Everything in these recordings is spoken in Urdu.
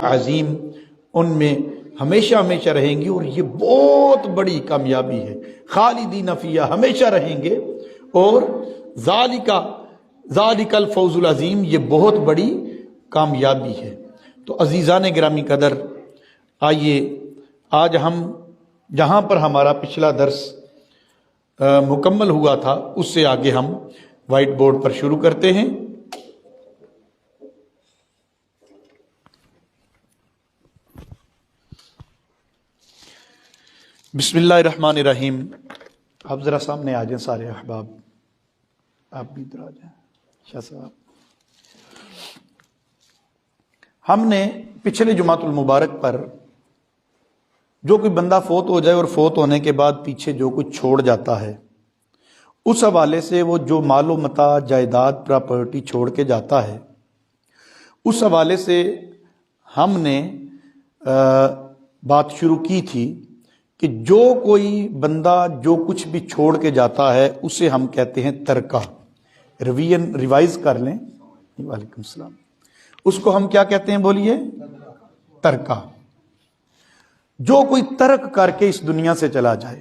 عظیم ان میں ہمیشہ ہمیشہ رہیں گے، اور یہ بہت بڑی کامیابی ہے۔ خالدین فیہا، ہمیشہ رہیں گے، اور ذالک الفوز العظیم، یہ بہت بڑی کامیابی ہے۔ تو عزیزان گرامی قدر، آئیے آج ہم جہاں پر ہمارا پچھلا درس مکمل ہوا تھا اس سے آگے ہم وائٹ بورڈ پر شروع کرتے ہیں۔ بسم اللہ الرحمن الرحیم۔ آپ ذرا سامنے آ جائیں سارے احباب، آپ بھی ادھر آ جائیں شاہ صاحب۔ ہم نے پچھلے جمعۃ المبارک پر جو کوئی بندہ فوت ہو جائے اور فوت ہونے کے بعد پیچھے جو کچھ چھوڑ جاتا ہے، اس حوالے سے وہ جو مال و متاع، جائیداد، پراپرٹی چھوڑ کے جاتا ہے، اس حوالے سے ہم نے بات شروع کی تھی کہ جو کوئی بندہ جو کچھ بھی چھوڑ کے جاتا ہے اسے ہم کہتے ہیں ترکہ۔ ریوائز کر لیں، وعلیکم السلام۔ اس کو ہم کیا کہتے ہیں بولیے؟ ترکہ۔ جو کوئی ترک کر کے اس دنیا سے چلا جائے۔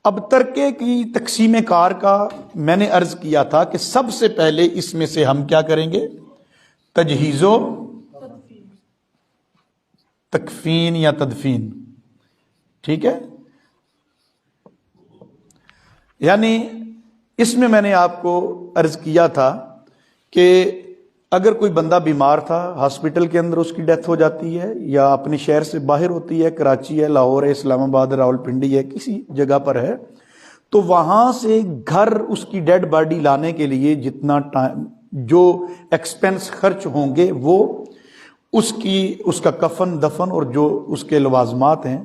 اب ترکے کی تقسیم کار کا میں نے عرض کیا تھا کہ سب سے پہلے اس میں سے ہم کیا کریں گے؟ تجہیز و تکفین یا تدفین، ٹھیک ہے؟ یعنی اس میں میں نے آپ کو عرض کیا تھا کہ اگر کوئی بندہ بیمار تھا، ہاسپٹل کے اندر اس کی ڈیتھ ہو جاتی ہے، یا اپنے شہر سے باہر ہوتی ہے، کراچی ہے، لاہور ہے، اسلام آباد، راولپنڈی ہے، کسی جگہ پر ہے، تو وہاں سے گھر اس کی ڈیڈ باڈی لانے کے لیے جتنا ٹائم، جو ایکسپنس خرچ ہوں گے، وہ اس کا کفن دفن اور جو اس کے لوازمات ہیں،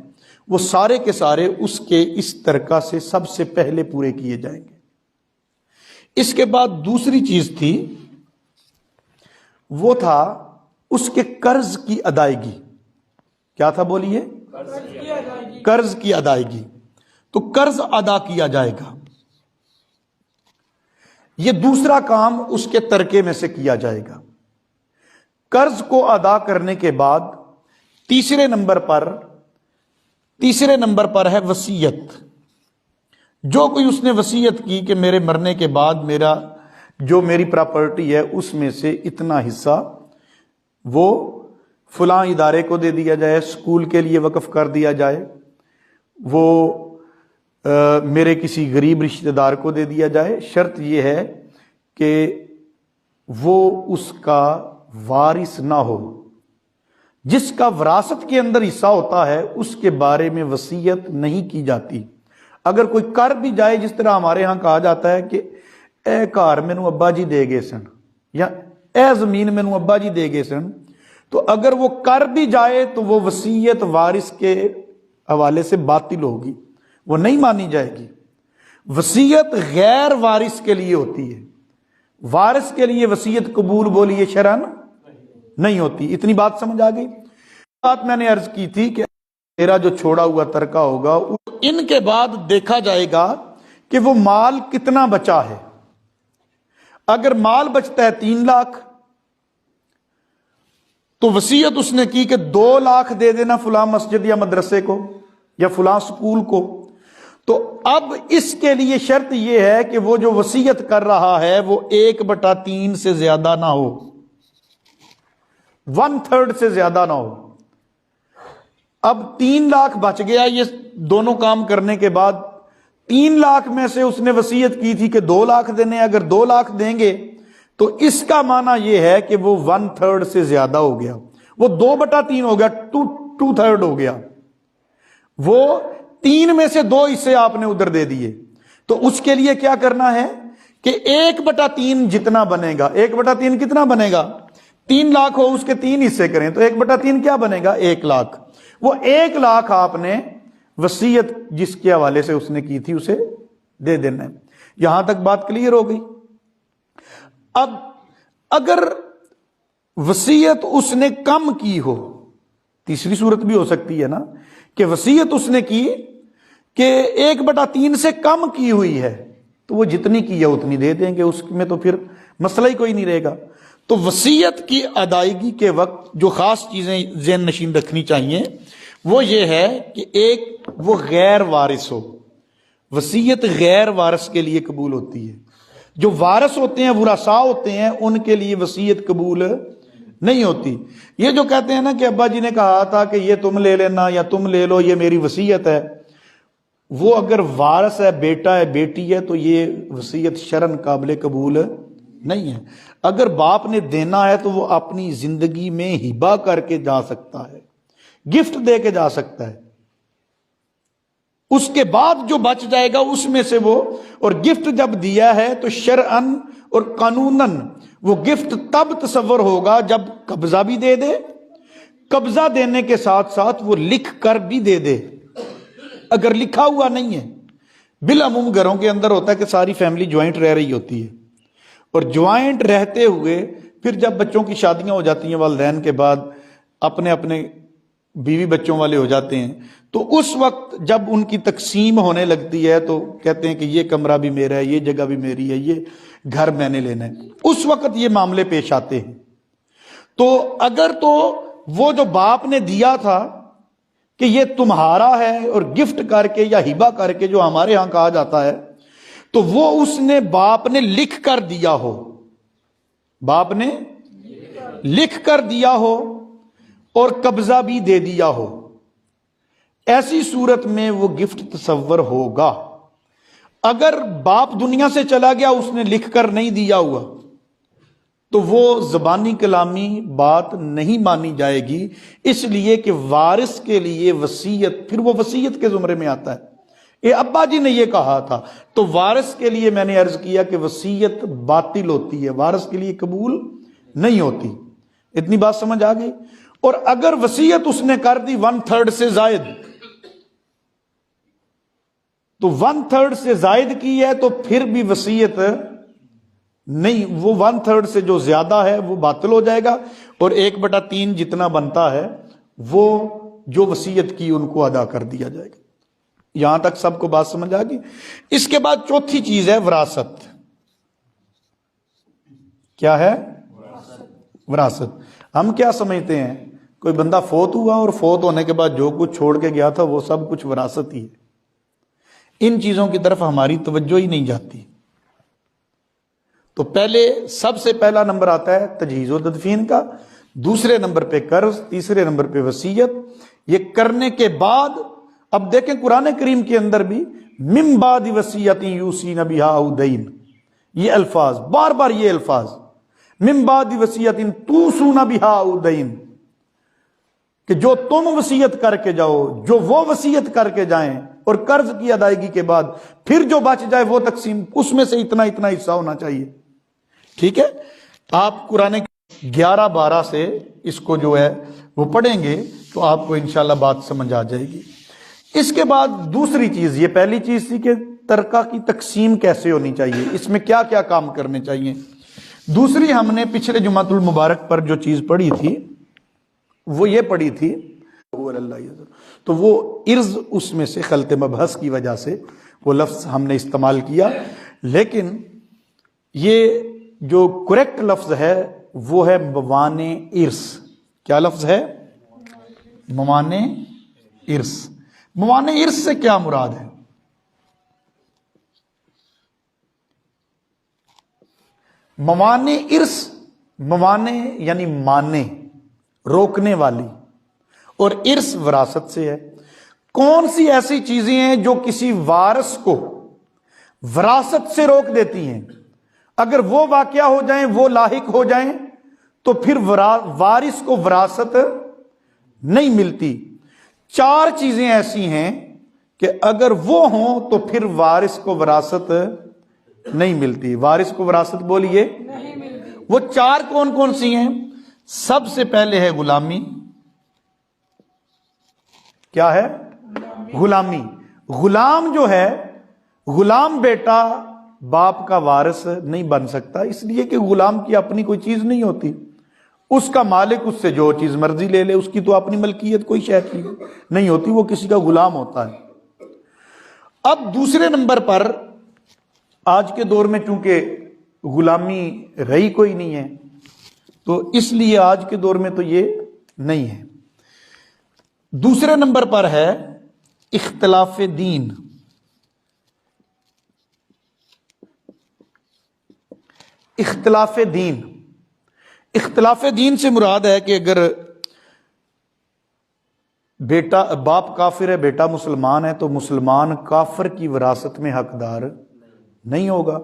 وہ سارے کے سارے اس کے اس ترکہ سے سب سے پہلے پورے کیے جائیں گے۔ اس کے بعد دوسری چیز تھی، وہ تھا اس کے قرض کی ادائیگی۔ کیا تھا بولیے؟ قرض کی ادائیگی۔ تو قرض ادا کیا جائے گا، یہ دوسرا کام اس کے ترکے میں سے کیا جائے گا۔ قرض کو ادا کرنے کے بعد تیسرے نمبر پر ہے وصیت۔ جو کوئی اس نے وصیت کی کہ میرے مرنے کے بعد میری پراپرٹی ہے اس میں سے اتنا حصہ وہ فلاں ادارے کو دے دیا جائے، اسکول کے لیے وقف کر دیا جائے، وہ میرے کسی غریب رشتہ دار کو دے دیا جائے، شرط یہ ہے کہ وہ اس کا وارث نہ ہو۔ جس کا وراثت کے اندر حصہ ہوتا ہے اس کے بارے میں وصیت نہیں کی جاتی۔ اگر کوئی کر بھی جائے، جس طرح ہمارے ہاں کہا جاتا ہے کہ اے کار مینوں ابا جی دے گئے سن، یا اے زمین مینوں ابا جی دے گئے سن، تو اگر وہ کر بھی جائے تو وہ وصیت وارث کے حوالے سے باطل ہوگی، وہ نہیں مانی جائے گی۔ وصیت غیر وارث کے لیے ہوتی ہے، وارث کے لیے وصیت قبول بولیے شرعاً نہیں ہوتی۔ اتنی بات سمجھ آ گئی؟ بات میں نے عرض کی تھی کہ میرا جو چھوڑا ہوا ترکہ ہوگا، ان کے بعد دیکھا جائے گا کہ وہ مال کتنا بچا ہے۔ اگر مال بچتا ہے 3 لاکھ، تو وصیت اس نے کی کہ 2 لاکھ دے دینا فلاں مسجد یا مدرسے کو یا فلاں سکول کو، تو اب اس کے لیے شرط یہ ہے کہ وہ جو وصیت کر رہا ہے وہ 1/3 سے زیادہ نہ ہو، 1/3 سے زیادہ نہ ہو۔ اب 3 لاکھ بچ گیا، یہ دونوں کام کرنے کے بعد 3 لاکھ میں سے اس نے وصیت کی تھی کہ 2 لاکھ دینے، اگر 2 لاکھ دیں گے تو اس کا معنی یہ ہے کہ وہ 1/3 سے زیادہ ہو گیا، وہ 2/3 ہو گیا، 2/3 ہو گیا۔ وہ 3 میں سے 2 حصے آپ نے ادھر دے دیے، تو اس کے لیے کیا کرنا ہے کہ 1/3 جتنا بنے گا، 1/3 کتنا بنے گا؟ 3 لاکھ ہو، اس کے 3 حصے کریں تو 1/3 کیا بنے گا؟ 1 لاکھ۔ وہ 1 لاکھ آپ نے وصیت جس کے حوالے سے اس نے کی تھی اسے دے دینا ہے۔ یہاں تک بات کلیئر ہو گئی؟ اب اگر وصیت اس نے کم کی ہو، تیسری صورت بھی ہو سکتی ہے نا کہ وصیت اس نے کی کہ 1/3 سے کم کی ہوئی ہے، تو وہ جتنی کی ہے اتنی دے دیں گے، اس میں تو پھر مسئلہ ہی کوئی نہیں رہے گا۔ تو وصیت کی ادائیگی کے وقت جو خاص چیزیں ذہن نشین رکھنی چاہیے وہ یہ ہے کہ ایک وہ غیر وارث ہو. وصیت غیر وارث کے لیے قبول ہوتی ہے. جو وارث ہوتے ہیں ورثاء ہوتے ہیں ان کے لیے وصیت قبول نہیں ہوتی. یہ جو کہتے ہیں نا کہ ابا جی نے کہا تھا کہ یہ تم لے لینا یا تم لے لو یہ میری وصیت ہے، وہ اگر وارث ہے، بیٹا ہے، بیٹی ہے، تو یہ وصیت شرعاً قابل قبول نہیں ہے. اگر باپ نے دینا ہے تو وہ اپنی زندگی میں ہبہ کر کے جا سکتا ہے، گفٹ دے کے جا سکتا ہے. اس کے بعد جو بچ جائے گا اس میں سے وہ، اور گفٹ جب دیا ہے تو شرعاً اور قانوناً وہ گفٹ تب تصور ہوگا جب قبضہ بھی دے دے، قبضہ دینے کے ساتھ ساتھ وہ لکھ کر بھی دے دے. اگر لکھا ہوا نہیں ہے، بالعموم گھروں کے اندر ہوتا ہے کہ ساری فیملی جوائنٹ رہ رہی ہوتی ہے، اور جوائنٹ رہتے ہوئے پھر جب بچوں کی شادیاں ہو جاتی ہیں والدین کے بعد اپنے اپنے بیوی بچوں والے ہو جاتے ہیں، تو اس وقت جب ان کی تقسیم ہونے لگتی ہے تو کہتے ہیں کہ یہ کمرہ بھی میرا ہے، یہ جگہ بھی میری ہے، یہ گھر میں نے لینا ہے. اس وقت یہ معاملے پیش آتے ہیں. تو اگر تو وہ جو باپ نے دیا تھا کہ یہ تمہارا ہے اور گفٹ کر کے یا ہبہ کر کے جو ہمارے ہاں کہا جاتا ہے، تو وہ اس نے باپ نے لکھ کر دیا ہو، باپ نے لکھ کر دیا ہو اور قبضہ بھی دے دیا ہو، ایسی صورت میں وہ گفٹ تصور ہوگا. اگر باپ دنیا سے چلا گیا، اس نے لکھ کر نہیں دیا ہوا، تو وہ زبانی کلامی بات نہیں مانی جائے گی، اس لیے کہ وارث کے لیے وصیت، پھر وہ وصیت کے زمرے میں آتا ہے. اے ابا جی نے یہ کہا تھا، تو وارث کے لیے میں نے عرض کیا کہ وصیت باطل ہوتی ہے، وارث کے لیے قبول نہیں ہوتی. اتنی بات سمجھ آ گئی. اور اگر وصیت اس نے کر دی 1/3 سے زائد، تو 1/3 سے زائد کی ہے تو پھر بھی وصیت نہیں، وہ 1/3 سے جو زیادہ ہے وہ باطل ہو جائے گا، اور 1/3 جتنا بنتا ہے وہ جو وصیت کی ان کو ادا کر دیا جائے گا. یہاں تک سب کو بات سمجھ آ گئی. اس کے بعد چوتھی چیز ہے وراثت. کیا ہے؟ وراثت. ہم کیا سمجھتے ہیں، کوئی بندہ فوت ہوا اور فوت ہونے کے بعد جو کچھ چھوڑ کے گیا تھا وہ سب کچھ وراثت ہی ہے. ان چیزوں کی طرف ہماری توجہ ہی نہیں جاتی. تو پہلے سب سے پہلا نمبر آتا ہے تجہیز و تدفین کا، دوسرے نمبر پہ قرض، تیسرے نمبر پہ وصیت. یہ کرنے کے بعد اب دیکھیں قرآن کریم کے اندر بھی من بعد وصیت یوصین بہا او دین، یہ الفاظ بار بار، یہ الفاظ من بعد وصیت توصون بہا او دین، کہ جو تم وصیت کر کے جاؤ، جو وہ وصیت کر کے جائیں، اور قرض کی ادائیگی کے بعد پھر جو بچ جائے وہ تقسیم، اس میں سے اتنا اتنا حصہ ہونا چاہیے. ٹھیک ہے. آپ قرآن 11-12 سے اس کو جو ہے وہ پڑھیں گے تو آپ کو انشاءاللہ بات سمجھ آ جائے گی. اس کے بعد دوسری چیز، یہ پہلی چیز تھی کہ ترکہ کی تقسیم کیسے ہونی چاہیے، اس میں کیا کیا کام کرنے چاہیے. دوسری ہم نے پچھلے جمعۃ المبارک پر جو چیز پڑھی تھی وہ یہ پڑھی تھی، تو وہ ارز اس میں سے خلط مبحث کی وجہ سے وہ لفظ ہم نے استعمال کیا، لیکن یہ جو کریکٹ لفظ ہے وہ ہے موانع ارث. کیا لفظ ہے؟ موانع ارث. موانع ارث سے کیا مراد ہے؟ موانع ارث، موانع یعنی مانع، روکنے والی، اور ارث وراثت سے ہے. کون سی ایسی چیزیں ہیں جو کسی وارث کو وراثت سے روک دیتی ہیں؟ اگر وہ واقعہ ہو جائیں، وہ لاحق ہو جائیں، تو پھر وارث کو وراثت نہیں ملتی. 4 چیزیں ایسی ہیں کہ اگر وہ ہوں تو پھر وارث کو وراثت نہیں ملتی. وارث کو وراثت بولیے نہیں ملتی. وہ 4 کون کون سی ہیں؟ سب سے پہلے ہے غلامی. کیا ہے؟ غلامی. غلام جو ہے، غلام بیٹا باپ کا وارث نہیں بن سکتا، اس لیے کہ غلام کی اپنی کوئی چیز نہیں ہوتی. اس کا مالک اس سے جو چیز مرضی لے لے، اس کی تو اپنی ملکیت کوئی شے کی نہیں ہوتی، وہ کسی کا غلام ہوتا ہے. اب دوسرے نمبر پر آج کے دور میں چونکہ غلامی رہی کوئی نہیں ہے، تو اس لیے آج کے دور میں تو یہ نہیں ہے۔ دوسرے نمبر پر ہے اختلاف دین۔ اختلاف دین، اختلاف دین سے مراد ہے کہ اگر بیٹا باپ کافر ہے، بیٹا مسلمان ہے، تو مسلمان کافر کی وراثت میں حقدار نہیں ہوگا۔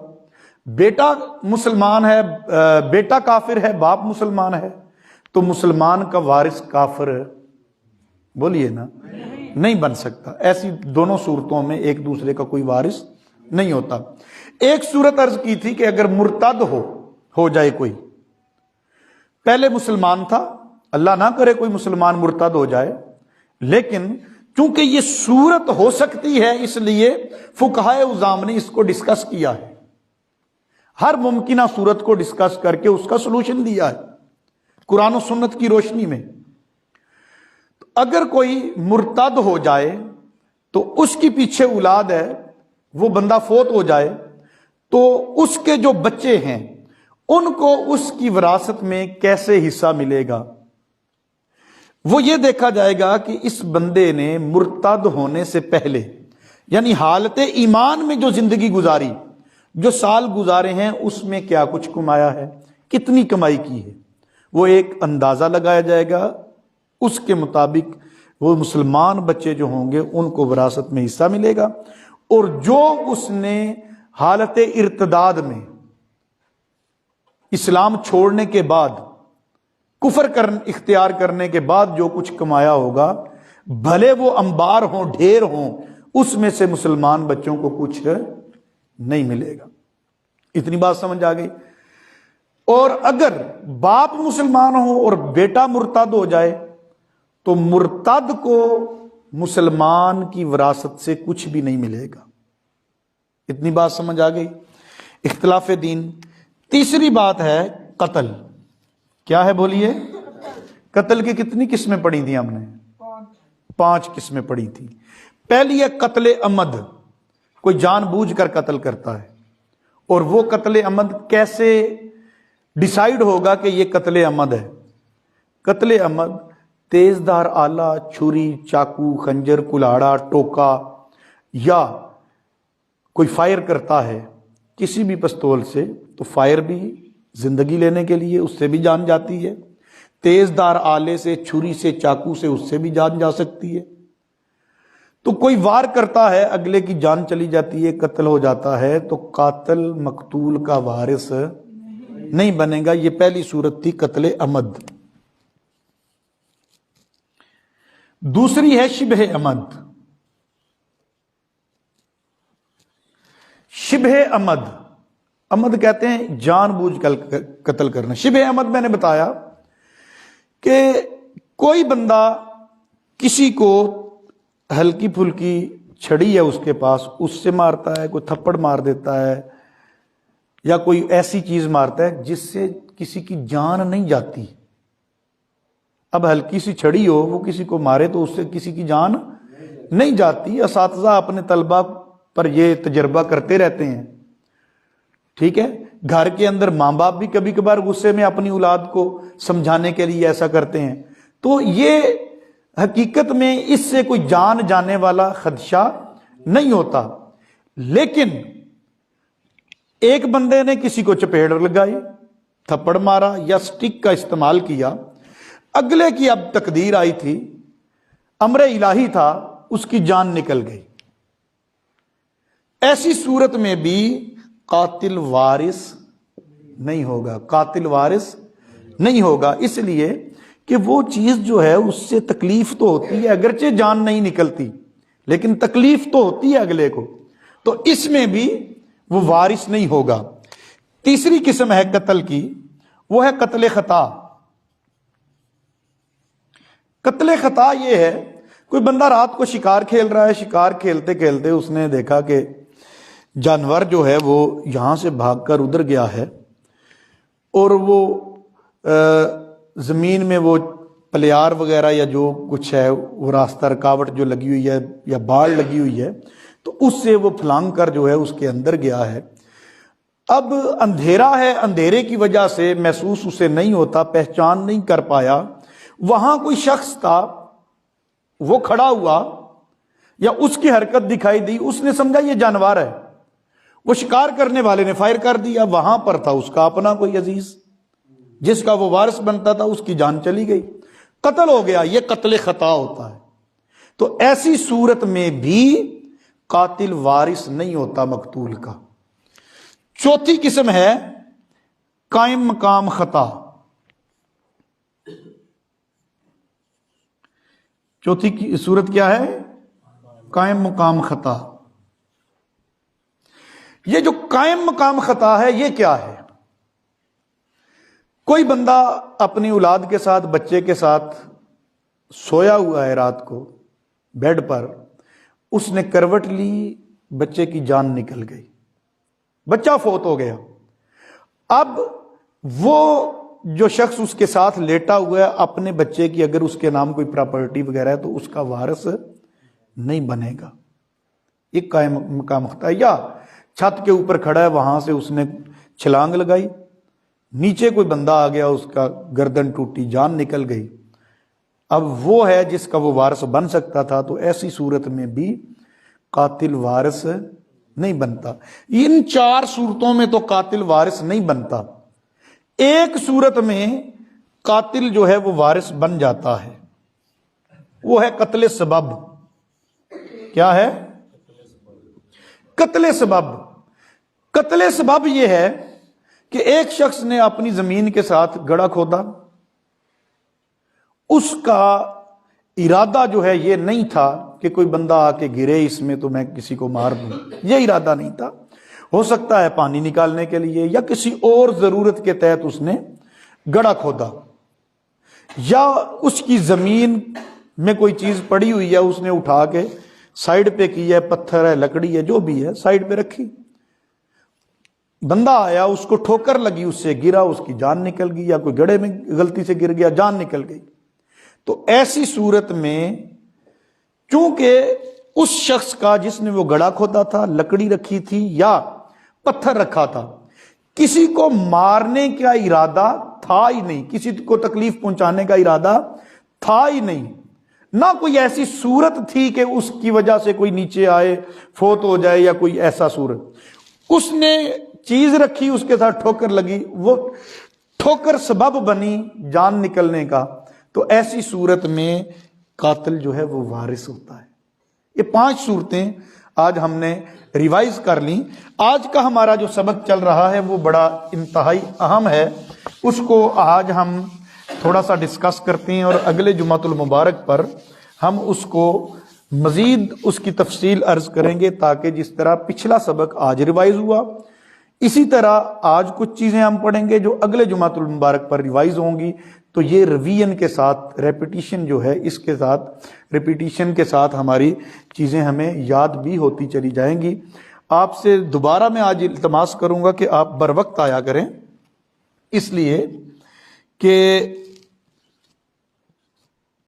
بیٹا مسلمان ہے، بیٹا کافر ہے، باپ مسلمان ہے، تو مسلمان کا وارث کافر بولیے نا نہیں بن سکتا۔ ایسی دونوں صورتوں میں ایک دوسرے کا کوئی وارث نہیں ہوتا۔ ایک صورت عرض کی تھی کہ اگر مرتد ہو جائے کوئی، پہلے مسلمان تھا، اللہ نہ کرے کوئی مسلمان مرتد ہو جائے، لیکن چونکہ یہ صورت ہو سکتی ہے اس لیے فقہائے عظام نے اس کو ڈسکس کیا ہے، ہر ممکنہ صورت کو ڈسکس کر کے اس کا سلوشن دیا ہے قرآن و سنت کی روشنی میں۔ اگر کوئی مرتد ہو جائے تو اس کی پیچھے اولاد ہے، وہ بندہ فوت ہو جائے تو اس کے جو بچے ہیں ان کو اس کی وراثت میں کیسے حصہ ملے گا؟ وہ یہ دیکھا جائے گا کہ اس بندے نے مرتد ہونے سے پہلے، یعنی حالت ایمان میں جو زندگی گزاری، جو سال گزارے ہیں، اس میں کیا کچھ کمایا ہے، کتنی کمائی کی ہے، وہ ایک اندازہ لگایا جائے گا۔ اس کے مطابق وہ مسلمان بچے جو ہوں گے ان کو وراثت میں حصہ ملے گا، اور جو اس نے حالت ارتداد میں اسلام چھوڑنے کے بعد کفر اختیار کرنے کے بعد جو کچھ کمایا ہوگا، بھلے وہ انبار ہوں، ڈھیر ہوں، اس میں سے مسلمان بچوں کو کچھ نہیں ملے گا۔ اتنی بات سمجھ آ گئی؟ اور اگر باپ مسلمان ہو اور بیٹا مرتد ہو جائے تو مرتد کو مسلمان کی وراثت سے کچھ بھی نہیں ملے گا۔ اتنی بات سمجھ آ گئی؟ اختلاف دین۔ تیسری بات ہے قتل۔ کیا ہے بولیے؟ قتل کی کتنی قسمیں پڑھی تھیں ہم نے؟ 5 قسمیں پڑھی تھی۔ پہلی ہے قتل عمد، کوئی جان بوجھ کر قتل کرتا ہے، اور وہ قتل عمد کیسے ڈیسائیڈ ہوگا کہ یہ قتل عمد ہے؟ قتل عمد تیز دھار آلہ، چھری، چاقو، خنجر، کلاڑا، ٹوکا، یا کوئی فائر کرتا ہے کسی بھی پستول سے، تو فائر بھی زندگی لینے کے لیے، اس سے بھی جان جاتی ہے، تیز دھار آلے سے، چھری سے، چاقو سے، اس سے بھی جان جا سکتی ہے۔ تو کوئی وار کرتا ہے، اگلے کی جان چلی جاتی ہے، قتل ہو جاتا ہے، تو قاتل مقتول کا وارث نہیں بنے گا۔ یہ پہلی صورت تھی قتل عمد۔ دوسری ہے شبہ عمد۔ شبہ عمد، عمد کہتے ہیں جان بوجھ کر قتل کرنا۔ شبہ عمد میں نے بتایا کہ کوئی بندہ کسی کو ہلکی پھلکی چھڑی ہے اس کے پاس، اس سے مارتا ہے، کوئی تھپڑ مار دیتا ہے، یا کوئی ایسی چیز مارتا ہے جس سے کسی کی جان نہیں جاتی۔ اب ہلکی سی چھڑی ہو، وہ کسی کو مارے تو اس سے کسی کی جان نہیں جاتی۔ اساتذہ اپنے طلبہ پر یہ تجربہ کرتے رہتے ہیں، ٹھیک ہے؟ گھر کے اندر ماں باپ بھی کبھی کبھار غصے میں اپنی اولاد کو سمجھانے کے لیے ایسا کرتے ہیں، تو یہ حقیقت میں اس سے کوئی جان جانے والا خدشہ نہیں ہوتا۔ لیکن ایک بندے نے کسی کو چپیڑ لگائی، تھپڑ مارا یا سٹک کا استعمال کیا، اگلے کی اب تقدیر آئی تھی، امر الہی تھا، اس کی جان نکل گئی۔ ایسی صورت میں بھی قاتل وارث نہیں ہوگا، قاتل وارث نہیں ہوگا، اس لیے کہ وہ چیز جو ہے اس سے تکلیف تو ہوتی ہے، اگرچہ جان نہیں نکلتی لیکن تکلیف تو ہوتی ہے اگلے کو، تو اس میں بھی وہ وارث نہیں ہوگا۔ تیسری قسم ہے قتل کی، وہ ہے قتل خطا۔ قتل خطا یہ ہے، کوئی بندہ رات کو شکار کھیل رہا ہے، شکار کھیلتے کھیلتے اس نے دیکھا کہ جانور جو ہے وہ یہاں سے بھاگ کر ادھر گیا ہے، اور وہ زمین میں وہ پلیار وغیرہ یا جو کچھ ہے، وہ راستہ رکاوٹ جو لگی ہوئی ہے یا باڑ لگی ہوئی ہے، تو اس سے وہ پھلانگ کر جو ہے اس کے اندر گیا ہے۔ اب اندھیرا ہے، اندھیرے کی وجہ سے محسوس اسے نہیں ہوتا، پہچان نہیں کر پایا، وہاں کوئی شخص تھا، وہ کھڑا ہوا یا اس کی حرکت دکھائی دی، اس نے سمجھا یہ جانور ہے، وہ شکار کرنے والے نے فائر کر دیا، وہاں پر تھا اس کا اپنا کوئی عزیز جس کا وہ وارث بنتا تھا، اس کی جان چلی گئی، قتل ہو گیا، یہ قتل خطا ہوتا ہے۔ تو ایسی صورت میں بھی قاتل وارث نہیں ہوتا مقتول کا۔ چوتھی قسم ہے قائم مقام خطا۔ چوتھی کی صورت کیا ہے؟ قائم مقام خطا۔ یہ جو قائم مقام خطا ہے یہ کیا ہے؟ کوئی بندہ اپنی اولاد کے ساتھ، بچے کے ساتھ سویا ہوا ہے رات کو بیڈ پر، اس نے کروٹ لی، بچے کی جان نکل گئی، بچہ فوت ہو گیا۔ اب وہ جو شخص اس کے ساتھ لیٹا ہوا ہے اپنے بچے کی، اگر اس کے نام کوئی پراپرٹی وغیرہ ہے تو اس کا وارث نہیں بنے گا، یہ قائم مقام خطا ہے۔ یا چھت کے اوپر کھڑا ہے، وہاں سے اس نے چھلانگ لگائی، نیچے کوئی بندہ آ گیا، اس کا گردن ٹوٹی، جان نکل گئی، اب وہ ہے جس کا وہ وارث بن سکتا تھا، تو ایسی صورت میں بھی قاتل وارث نہیں بنتا۔ ان چار صورتوں میں تو قاتل وارث نہیں بنتا، ایک صورت میں قاتل جو ہے وہ وارث بن جاتا ہے، وہ ہے قتل سبب۔ کیا ہے؟ قتل سبب۔ قتل سبب یہ ہے کہ ایک شخص نے اپنی زمین کے ساتھ گڑھا کھودا، اس کا ارادہ جو ہے یہ نہیں تھا کہ کوئی بندہ آ کے گرے اس میں تو میں کسی کو مار دوں، یہ ارادہ نہیں تھا، ہو سکتا ہے پانی نکالنے کے لیے یا کسی اور ضرورت کے تحت اس نے گڑھا کھودا، یا اس کی زمین میں کوئی چیز پڑی ہوئی ہے، اس نے اٹھا کے سائیڈ پہ کی ہے، پتھر ہے، لکڑی ہے، جو بھی ہے سائیڈ پہ رکھی، بندہ آیا، اس کو ٹھوکر لگی، اس سے گرا، اس کی جان نکل گئی، یا کوئی گڑھے میں غلطی سے گر گیا، جان نکل گئی۔ تو ایسی صورت میں چونکہ اس شخص کا جس نے وہ گڑھا کھودا تھا، لکڑی رکھی تھی یا پتھر رکھا تھا، کسی کو مارنے کا ارادہ تھا ہی نہیں، کسی کو تکلیف پہنچانے کا ارادہ تھا ہی نہیں، نہ کوئی ایسی صورت تھی کہ اس کی وجہ سے کوئی نیچے آئے فوت ہو جائے یا کوئی ایسا صورت، اس نے چیز رکھی، اس کے ساتھ ٹھوکر لگی، وہ ٹھوکر سبب بنی جان نکلنے کا، تو ایسی صورت میں قاتل جو ہے وہ وارث ہوتا ہے۔ یہ 5 صورتیں آج ہم نے ریوائز کر لیں۔ آج کا ہمارا جو سبق چل رہا ہے وہ بڑا انتہائی اہم ہے، اس کو آج ہم تھوڑا سا ڈسکس کرتے ہیں، اور اگلے جمعۃ المبارک پر ہم اس کو مزید اس کی تفصیل عرض کریں گے، تاکہ جس طرح پچھلا سبق آج ریوائز ہوا، اسی طرح آج کچھ چیزیں ہم پڑھیں گے جو اگلے جمعۃ المبارک پر ریوائز ہوں گی، تو یہ رویژن کے ساتھ ریپیٹیشن جو ہے، اس کے ساتھ ریپیٹیشن کے ساتھ ہماری چیزیں ہمیں یاد بھی ہوتی چلی جائیں گی۔ آپ سے دوبارہ میں آج التماس کروں گا کہ آپ بر وقت آیا کریں، اس لیے کہ